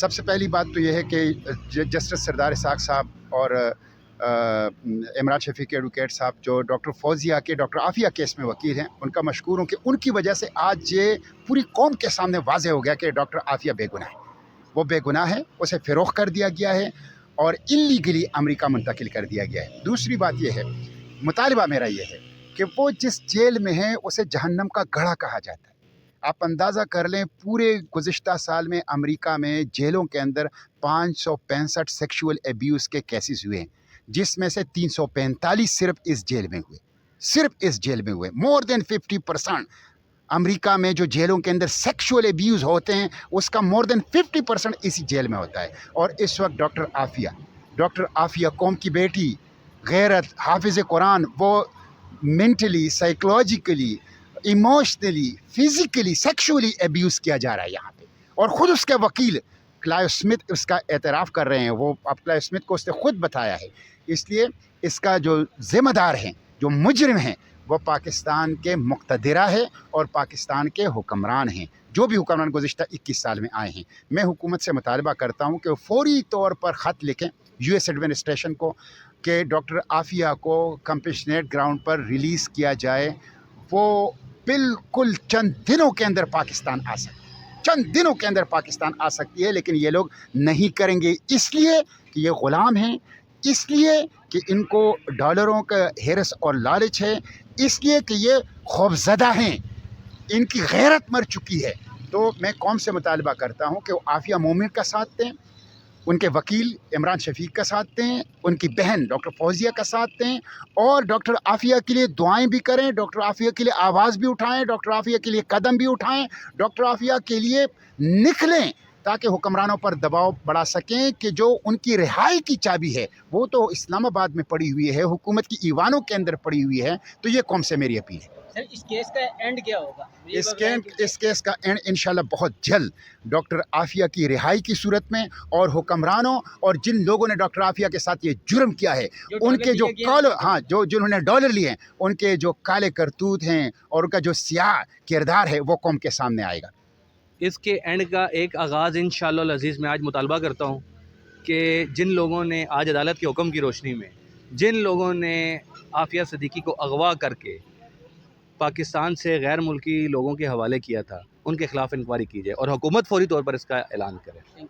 سب سے پہلی بات تو یہ ہے کہ جسٹس سردار اسحاق صاحب اور عمران شفیق ایڈوکیٹ صاحب جو ڈاکٹر فوزیہ کے ڈاکٹر عافیہ کیس میں وکیل ہیں، ان کا مشکور ہوں کہ ان کی وجہ سے آج یہ پوری قوم کے سامنے واضح ہو گیا کہ ڈاکٹر عافیہ بے گناہ ہے. وہ بے گناہ ہے، اسے فروخت کر دیا گیا ہے اور انلیگلی امریکہ منتقل کر دیا گیا ہے. دوسری بات یہ ہے، مطالبہ میرا یہ ہے کہ وہ جس جیل میں ہے اسے جہنم کا گڑھا کہا جاتا ہے. آپ اندازہ کر لیں، پورے گزشتہ سال میں امریکہ میں جیلوں کے اندر 565 سیکشول ایبیوز کے کیسز ہوئے ہیں، جس میں سے 345 صرف اس جیل میں ہوئے. مور دین 50% امریکہ میں جو جیلوں کے اندر سیکشول ایبیوز ہوتے ہیں اس کا مور دین 50% اسی جیل میں ہوتا ہے. اور اس وقت ڈاکٹر عافیہ قوم کی بیٹی، غیرت، حافظ قرآن، وہ mentally, psychologically, emotionally, physically, sexually abuse کیا جا رہا ہے یہاں پہ. اور خود اس کے وکیل کلائیو اسمتھ اس کا اعتراف کر رہے ہیں. وہ اب کلائیو اسمتھ کو اس نے خود بتایا ہے. اس لیے اس کا جو ذمہ دار ہیں، جو مجرم ہیں، وہ پاکستان کے مقتدرہ ہے اور پاکستان کے حکمران ہیں، جو بھی حکمران گزشتہ 21 سال میں آئے ہیں. میں حکومت سے مطالبہ کرتا ہوں کہ فوری طور پر خط لکھیں یو ایس ایڈمنسٹریشن کو کہ ڈاکٹر عافیہ کو کمپیشنیٹ گراؤنڈ پر ریلیز کیا جائے. وہ بالکل چند دنوں کے اندر پاکستان آ سکتی ہے، لیکن یہ لوگ نہیں کریں گے، اس لیے کہ یہ غلام ہیں، اس لیے کہ ان کو ڈالروں کا ہرس اور لالچ ہے، اس لیے کہ یہ خوفزدہ ہیں، ان کی غیرت مر چکی ہے. تو میں قوم سے مطالبہ کرتا ہوں کہ وہ عافیہ مومن کا ساتھ دیں، ان کے وکیل عمران شفیق کا ساتھ دیں، ان کی بہن ڈاکٹر فوزیہ کا ساتھ دیں، اور ڈاکٹر عافیہ کے لیے دعائیں بھی کریں، ڈاکٹر عافیہ کے لیے آواز بھی اٹھائیں، ڈاکٹر عافیہ کے لیے قدم بھی اٹھائیں، ڈاکٹر عافیہ کے لیے نکلیں، تاکہ حکمرانوں پر دباؤ بڑھا سکیں کہ جو ان کی رہائی کی چابی ہے وہ تو اسلام آباد میں پڑی ہوئی ہے، حکومت کی ایوانوں کے اندر پڑی ہوئی ہے. تو یہ قوم سے میری اپیل ہے. سر، اس کیس کا اینڈ کیا ہوگا؟ اس کیس کا اینڈ انشاءاللہ بہت جلد ڈاکٹر عافیہ کی رہائی کی صورت میں، اور حکمرانوں اور جن لوگوں نے ڈاکٹر عافیہ کے ساتھ یہ جرم کیا ہے، ان کے جنہوں نے ڈالر لیے ہیں، ان کے جو کالے کرتوت ہیں اور ان کا جو سیاہ کردار ہے وہ قوم کے سامنے آئے گا. اس کے اینڈ کا ایک آغاز انشاءاللہ العزیز میں آج مطالبہ کرتا ہوں کہ جن لوگوں نے آج عدالت کے حکم کی روشنی میں جن لوگوں نے عافیہ صدیقی کو اغوا کر کے پاکستان سے غیر ملکی لوگوں کے حوالے کیا تھا، ان کے خلاف انکوائری کی جائے اور حکومت فوری طور پر اس کا اعلان کرے.